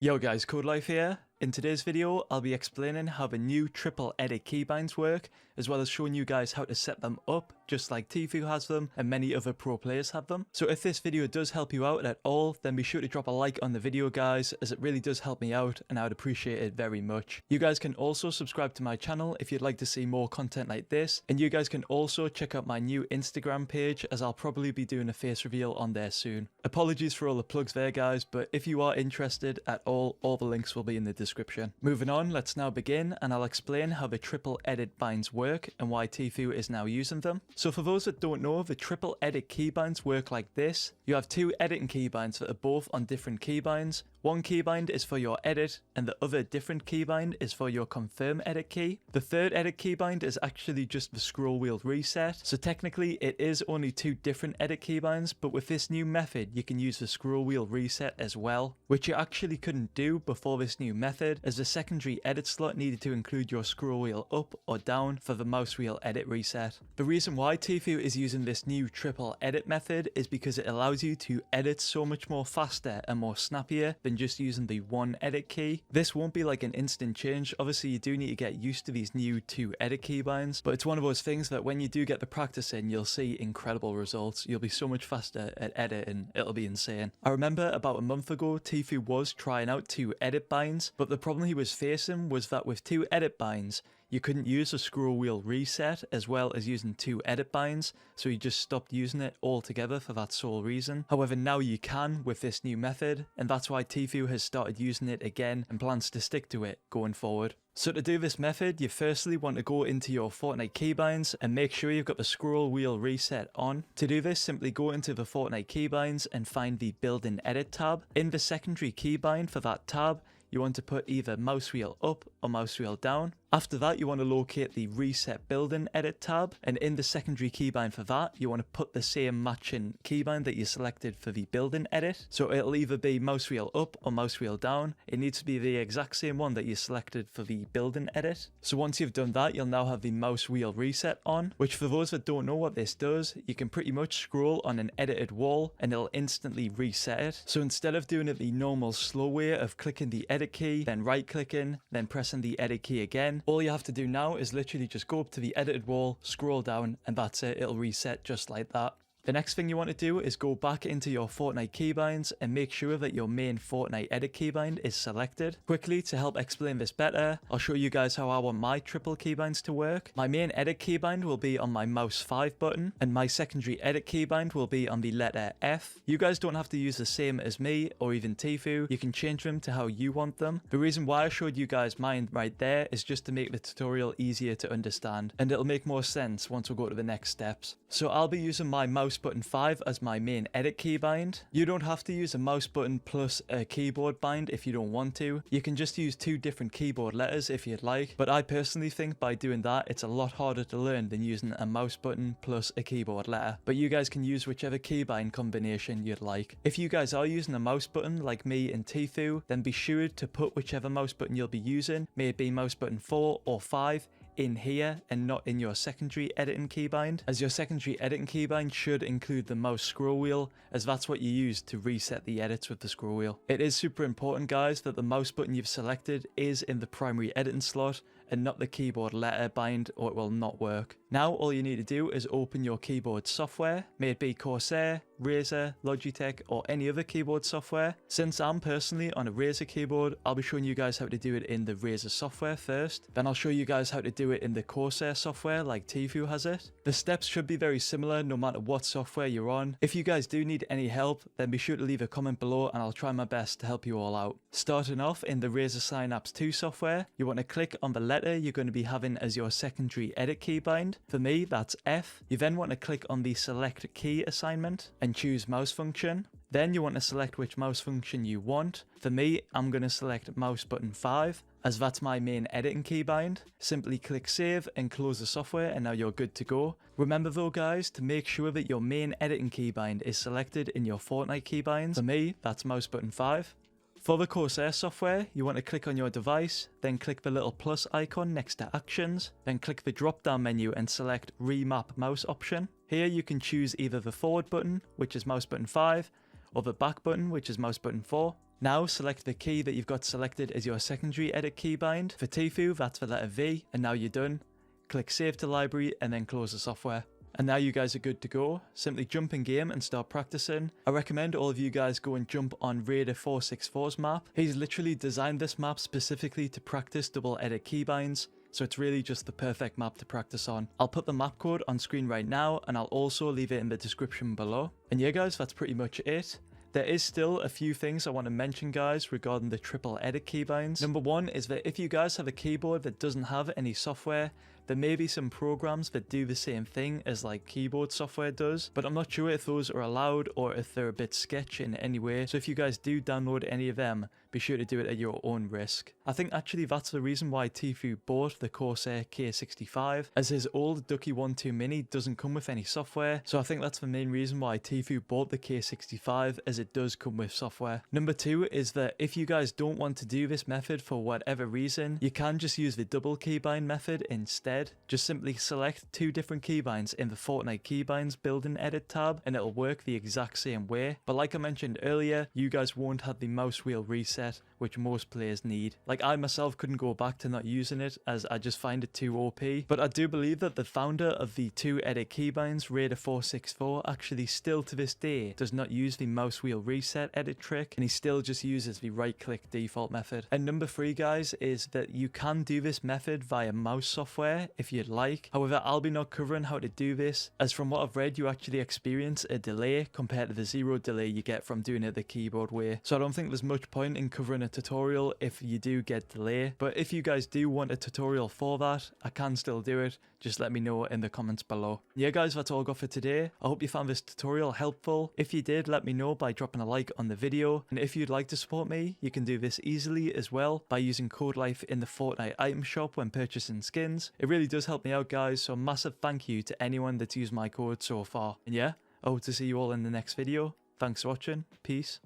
Yo guys, Codelife here. In today's video, I'll be explaining how the new triple edit keybinds work, as well as showing you guys how to set them up, just like Tfue has them and many other pro players have them. So if this video does help you out at all, then be sure to drop a like on the video guys, as it really does help me out and I would appreciate it very much. You guys can also subscribe to my channel if you'd like to see more content like this, and you guys can also check out my new Instagram page, as I'll probably be doing a face reveal on there soon. Apologies for all the plugs there guys, but if you are interested at all the links will be in the description. Moving on, let's now begin, and I'll explain how the triple edit binds work and why Tfue is now using them. So for those that don't know, the triple edit keybinds work like this. You have two editing keybinds that are both on different keybinds. One keybind is for your edit, and the other different keybind is for your confirm edit key. The third edit keybind is actually just the scroll wheel reset, so technically it is only two different edit keybinds, but with this new method you can use the scroll wheel reset as well, which you actually couldn't do before this new method, as the secondary edit slot needed to include your scroll wheel up or down for the mouse wheel edit reset. The reason why Tfue is using this new triple edit method is because it allows you to edit so much more faster and more snappier than just using the one edit key. This won't be like an instant change. Obviously you do need to get used to these new two edit keybinds, but it's one of those things that when you do get the practice in, you'll see incredible results. You'll be so much faster at editing, it'll be insane. I remember about a month ago Tfue was trying out two edit binds, but the problem he was facing was that with two edit binds you couldn't use a scroll wheel reset as well as using two edit binds, so he just stopped using it altogether for that sole reason. However, now you can with this new method, and that's why Tfue has started using it again and plans to stick to it going forward. So to do this method, you firstly want to go into your Fortnite keybinds and make sure you've got the scroll wheel reset on. To do this, simply go into the Fortnite keybinds and find the build and edit tab. In the secondary keybind for that tab, you want to put either mouse wheel up or mouse wheel down. After that, you want to locate the reset build and edit tab, and in the secondary keybind for that, you want to put the same matching keybind that you selected for the build and edit. So it'll either be mouse wheel up or mouse wheel down. It needs to be the exact same one that you selected for the build and edit. So once you've done that, you'll now have the mouse wheel reset on, which for those that don't know what this does, you can pretty much scroll on an edited wall and it'll instantly reset it. So instead of doing it the normal slow way of clicking the edit key, then right clicking, then pressing the edit key again, all you have to do now is literally just go up to the edited wall, scroll down, and that's it. It'll reset just like that. The next thing you want to do is go back into your Fortnite keybinds and make sure that your main Fortnite edit keybind is selected. Quickly, to help explain this better, I'll show you guys how I want my triple keybinds to work. My main edit keybind will be on my mouse 5 button, and my secondary edit keybind will be on the letter F. You guys don't have to use the same as me or even Tfue. You can change them to how you want them. The reason why I showed you guys mine right there is just to make the tutorial easier to understand, and it'll make more sense once we go to the next steps. So I'll be using my mouse button 5 as my main edit keybind. You don't have to use a mouse button plus a keyboard bind if you don't want to. You can just use two different keyboard letters if you'd like, but I personally think by doing that it's a lot harder to learn than using a mouse button plus a keyboard letter. But you guys can use whichever keybind combination you'd like. If you guys are using a mouse button like me and Tfue, then be sure to put whichever mouse button you'll be using, may it be mouse button 4 or 5, in here and not in your secondary editing keybind, as your secondary editing keybind should include the mouse scroll wheel, as that's what you use to reset the edits with the scroll wheel. It is super important guys that the mouse button you've selected is in the primary editing slot and not the keyboard letter bind, or it will not work. Now all you need to do is open your keyboard software, may it be Corsair, Razer, Logitech, or any other keyboard software. Since I'm personally on a Razer keyboard, I'll be showing you guys how to do it in the Razer software first, then I'll show you guys how to do it in the Corsair software like Tfue has it. The steps should be very similar no matter what software you're on. If you guys do need any help, then be sure to leave a comment below and I'll try my best to help you all out. Starting off in the Razer Synapse 2 software, you want to click on the letter you're going to be having as your secondary edit keybind. For me, that's F. You then want to click on the select key assignment and choose mouse function. Then you want to select which mouse function you want. For me, I'm going to select mouse button 5, as that's my main editing keybind. Simply click save and close the software and now you're good to go. Remember though guys, to make sure that your main editing keybind is selected in your Fortnite keybinds. For me, that's mouse button 5. For the Corsair software, you want to click on your device, then click the little plus icon next to actions, then click the drop down menu and select remap mouse option. Here you can choose either the forward button, which is mouse button 5, or the back button, which is mouse button 4. Now select the key that you've got selected as your secondary edit keybind. For Tfue, that's the letter V, and now you're done. Click Save to Library and then close the software. And now you guys are good to go. Simply jump in game and start practicing. I recommend all of you guys go and jump on Razer 464's map. He's literally designed this map specifically to practice double edit keybinds, so it's really just the perfect map to practice on. I'll put the map code on screen right now, and I'll also leave it in the description below. And yeah guys, that's pretty much it. There is still a few things I want to mention guys regarding the triple edit keybinds. Number one is that if you guys have a keyboard that doesn't have any software, there may be some programs that do the same thing as like keyboard software does, but I'm not sure if those are allowed or if they're a bit sketchy in any way. So if you guys do download any of them, be sure to do it at your own risk. I think actually that's the reason why Tfue bought the Corsair K65, as his old Ducky 1.2 Mini doesn't come with any software, so I think that's the main reason why Tfue bought the K65, as it does come with software. Number two is that if you guys don't want to do this method for whatever reason, you can just use the double keybind method instead. Just simply select two different keybinds in the Fortnite keybinds build-in edit tab and it'll work the exact same way. But like I mentioned earlier, you guys won't have the mouse wheel reset, which most players need. Like I myself couldn't go back to not using it as I just find it too OP. But I do believe that the founder of the two edit keybinds, Razer 464, actually still to this day does not use the mouse wheel reset edit trick, and he still just uses the right click default method. And number three guys is that you can do this method via mouse software if you'd like. However, I'll be not covering how to do this, as from what I've read you actually experience a delay compared to the zero delay you get from doing it the keyboard way. So I don't think there's much point in covering a tutorial if you do get delay, but if you guys do want a tutorial for that, I can still do it. Just let me know in the comments below. Yeah guys, that's all I got for today. I hope you found this tutorial helpful. If you did, let me know by dropping a like on the video, and if you'd like to support me, you can do this easily as well by using Codelife in the Fortnite item shop when purchasing skins. It really does help me out guys, so a massive thank you to anyone that's used my code so far. And yeah, I hope to see you all in the next video. Thanks for watching, peace.